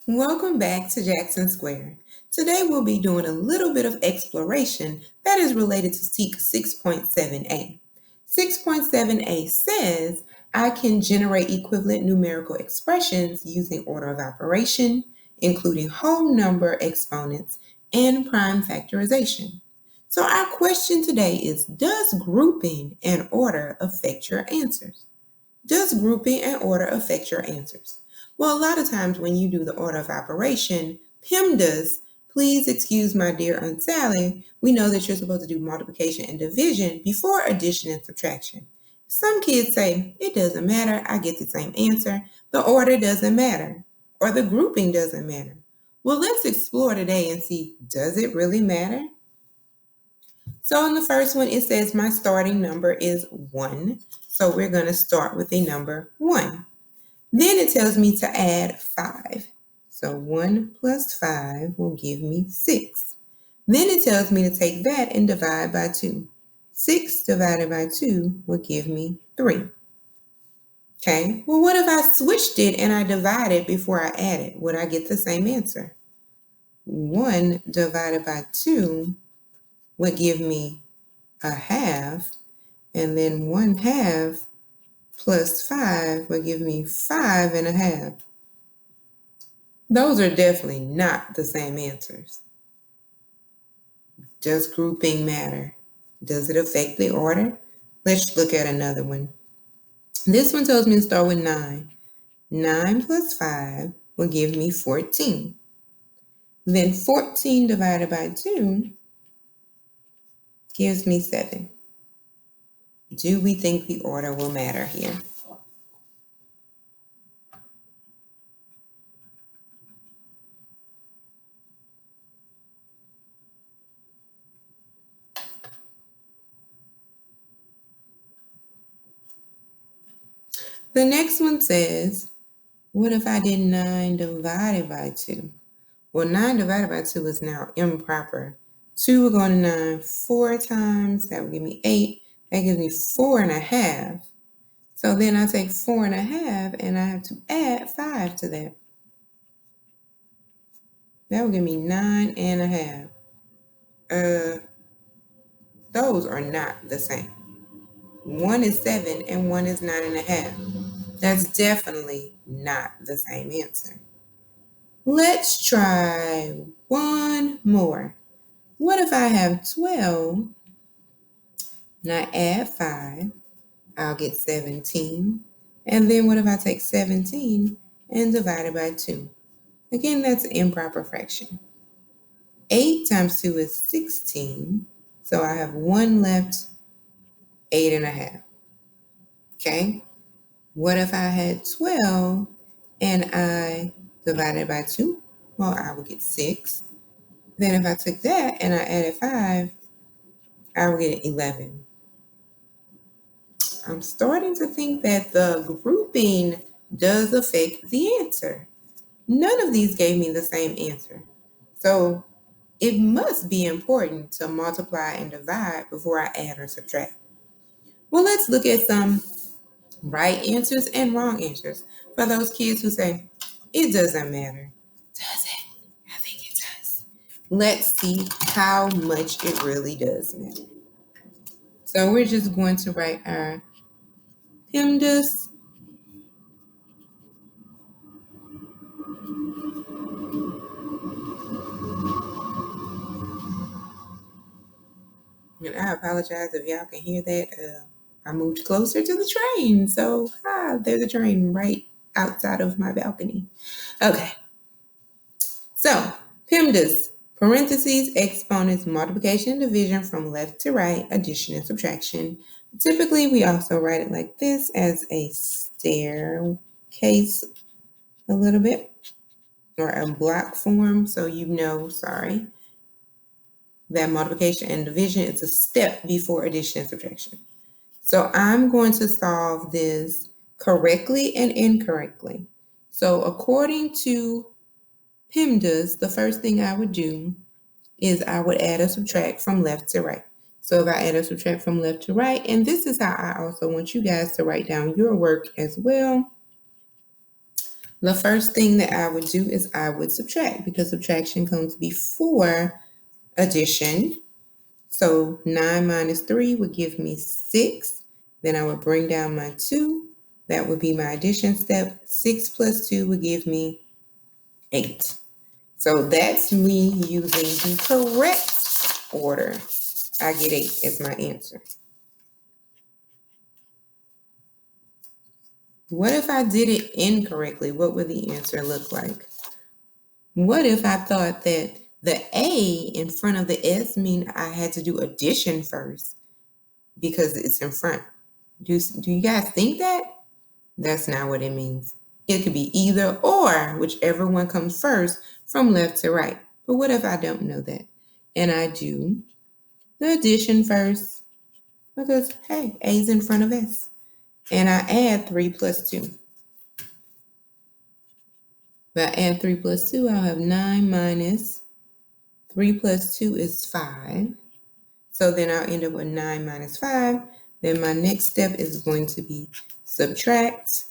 Welcome back to Jackson Square. Today we'll be doing a little bit of exploration that is related to Seek 6.7a. 6.7a says I can generate equivalent numerical expressions using order of operation, including whole number exponents and prime factorization. So our question today is, does grouping and order affect your answers? Does grouping and order affect your answers? Well, a lot of times when you do the order of operation, Pemdas, please excuse my dear Aunt Sally, we know that you're supposed to do multiplication and division before addition and subtraction. Some kids say, it doesn't matter, I get the same answer. The order doesn't matter, or the grouping doesn't matter. Well, let's explore today and see, does it really matter? So in the first one, it says my starting number is 1. So we're going to start with a number 1. Then it tells me to add 5. So 1 plus 5 will give me 6. Then it tells me to take that and divide by 2. 6 divided by 2 will give me 3. Okay, well, what if I switched it and I divided before I added? Would I get the same answer? 1 divided by 2 would give me a half, and then 1/2 plus 5 would give me 5.5. Those are definitely not the same answers. Does grouping matter? Does it affect the order? Let's look at another one. This one tells me to start with 9. 9 plus 5 will give me 14. Then 14 divided by 2 gives me 7. Do we think the order will matter here? The next one says, what if I did 9 divided by 2? Well, 9 divided by 2 is now improper. 2 will go to 9 4 times. That will give me 8. That gives me 4.5. So then I take 4.5 and I have to add 5 to that. That will give me 9.5. Those are not the same. One is 7 and one is 9.5. That's definitely not the same answer. Let's try one more. What if I have 12 and I add 5? I'll get 17. And then what if I take 17 and divide it by 2? Again, that's an improper fraction. 8 times 2 is 16. So I have 1 left, 8.5. Okay. What if I had 12 and I divided by 2? Well, I would get 6. Then if I took that and I added 5, I would get 11. I'm starting to think that the grouping does affect the answer. None of these gave me the same answer. So it must be important to multiply and divide before I add or subtract. Well, let's look at some right answers and wrong answers for those kids who say, it doesn't matter. Does it? I think it does. Let's see how much it really does matter. So we're just going to write our Pemdas. And I apologize if y'all can hear that. I moved closer to the train. So, there's a train right outside of my balcony. Okay. So, PEMDAS, parentheses, exponents, multiplication and division from left to right, addition and subtraction. Typically, we also write it like this as a staircase a little bit, or a block form. So that multiplication and division is a step before addition and subtraction. So I'm going to solve this correctly and incorrectly. So according to PEMDAS, the first thing I would do is I would add or subtract from left to right. So if I add or subtract from left to right, and this is how I also want you guys to write down your work as well. The first thing that I would do is I would subtract because subtraction comes before addition. So 9 minus 3 would give me 6. Then I would bring down my 2. That would be my addition step. 6 plus 2 would give me 8. So that's me using the correct order. I get 8 as my answer. What if I did it incorrectly? What would the answer look like? What if I thought that the A in front of the S mean I had to do addition first because it's in front? Do you guys think that? That's not what it means. It could be either or, whichever one comes first from left to right. But what if I don't know that? And I do the addition first because, hey, A's in front of S. And I add 3 plus 2. If I add 3 plus 2, I'll have 9 minus 3 plus 2 is 5. So then I'll end up with 9 minus 5. Then my next step is going to be subtract.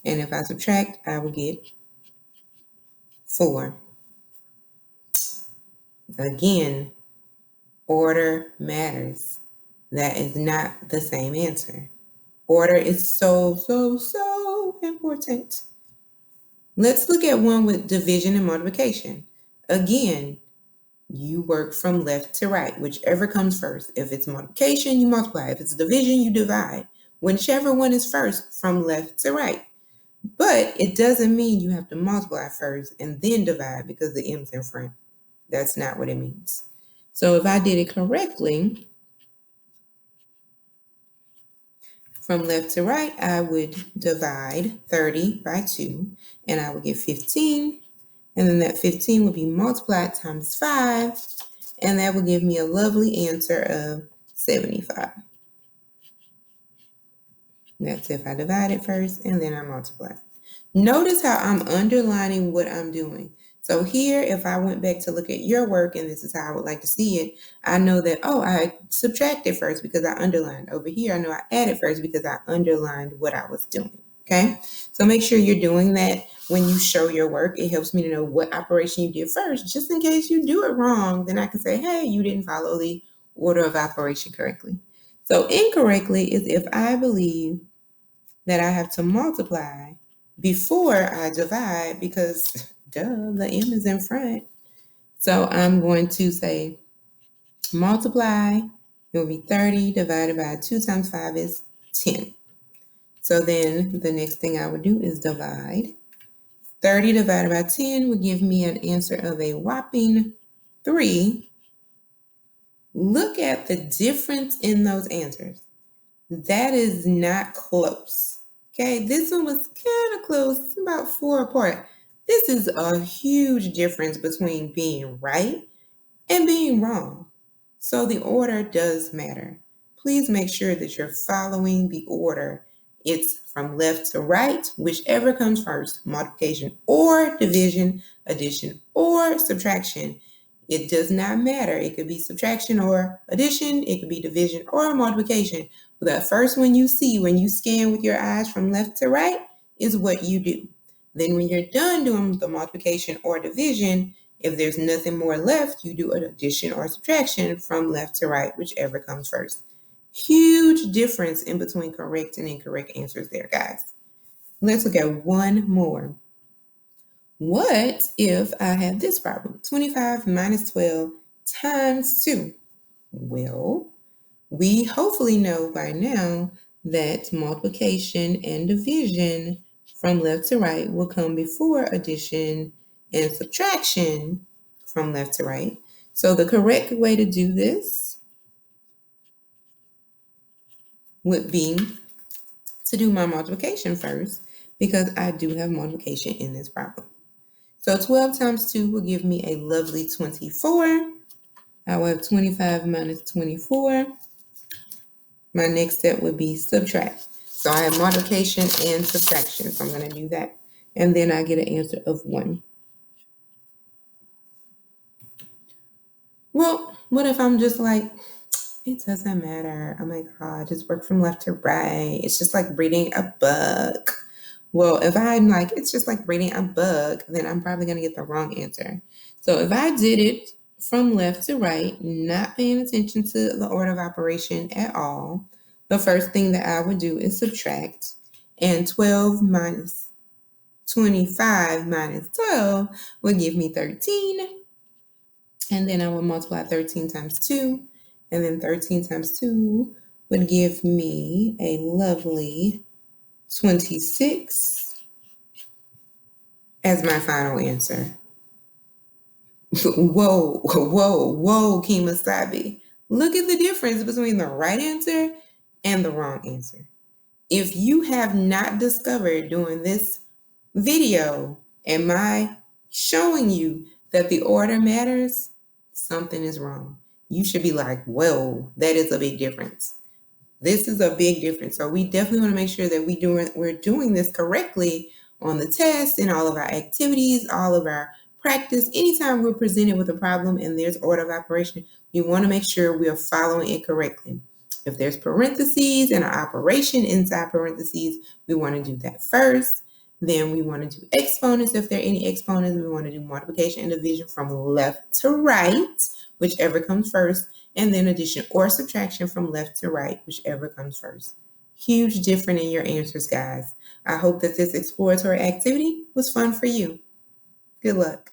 And if I subtract, I will get 4. Again, order matters. That is not the same answer. Order is so important. Let's look at one with division and multiplication. Again, you work from left to right, whichever comes first. If it's multiplication, you multiply. If it's division, you divide. Whichever one is first from left to right. But it doesn't mean you have to multiply first and then divide because the m's in front. That's not what it means. So if I did it correctly, from left to right, I would divide 30 by 2, and I would get 15. And then that 15 would be multiplied times 5, and that would give me a lovely answer of 75. That's if I divide it first and then I multiply. Notice how I'm underlining what I'm doing. So here, if I went back to look at your work, and this is how I would like to see it, I know that, oh, I subtracted first because I underlined. Over here, I know I added first because I underlined what I was doing, okay? So make sure you're doing that when you show your work. It helps me to know what operation you did first, just in case you do it wrong. Then I can say, hey, you didn't follow the order of operation correctly. So incorrectly is if I believe that I have to multiply before I divide because, duh, the m is in front. So I'm going to say multiply, it will be 30 divided by 2 times 5 is 10. So then the next thing I would do is divide. 30 divided by 10 would give me an answer of a whopping 3. Look at the difference in those answers. That is not close. Okay, this one was kind of close, about 4 apart. This is a huge difference between being right and being wrong. So the order does matter. Please make sure that you're following the order. It's from left to right, whichever comes first, multiplication or division, addition or subtraction. It does not matter. It could be subtraction or addition. It could be division or multiplication. The first one you see when you scan with your eyes from left to right is what you do. Then when you're done doing the multiplication or division, if there's nothing more left, you do an addition or subtraction from left to right, whichever comes first. Huge difference in between correct and incorrect answers there, guys. Let's look at one more. What if I have this problem? 25 minus 12 times 2. Well, we hopefully know by now that multiplication and division from left to right will come before addition and subtraction from left to right. So the correct way to do this would be to do my multiplication first because I do have multiplication in this problem. So 12 times 2 will give me a lovely 24. I will have 25 minus 24. My next step would be subtract. So I have multiplication and subtraction. So I'm going to do that. And then I get an answer of 1. Well, what if I'm just like, it doesn't matter. Oh my God, just work from left to right. It's just like reading a book. Well, if I'm like, it's just like rating a bug, then I'm probably going to get the wrong answer. So if I did it from left to right, not paying attention to the order of operation at all, the first thing that I would do is subtract. And 12 minus 25 minus 12 would give me 13. And then I would multiply 13 times 2. And then 13 times 2 would give me a lovely 26 as my final answer. Whoa, whoa, Kemosabe. Look at the difference between the right answer and the wrong answer. If you have not discovered during this video and my showing you that the order matters, something is wrong. You should be like, whoa, that is a big difference. This is a big difference. So we definitely want to make sure that we're doing this correctly on the test and all of our activities, all of our practice. Anytime we're presented with a problem and there's order of operation, we want to make sure we are following it correctly. If there's parentheses and an operation inside parentheses, we want to do that first. Then we want to do exponents. If there are any exponents, we want to do multiplication and division from left to right, whichever comes first, and then addition or subtraction from left to right, whichever comes first. Huge difference in your answers, guys. I hope that this exploratory activity was fun for you. Good luck.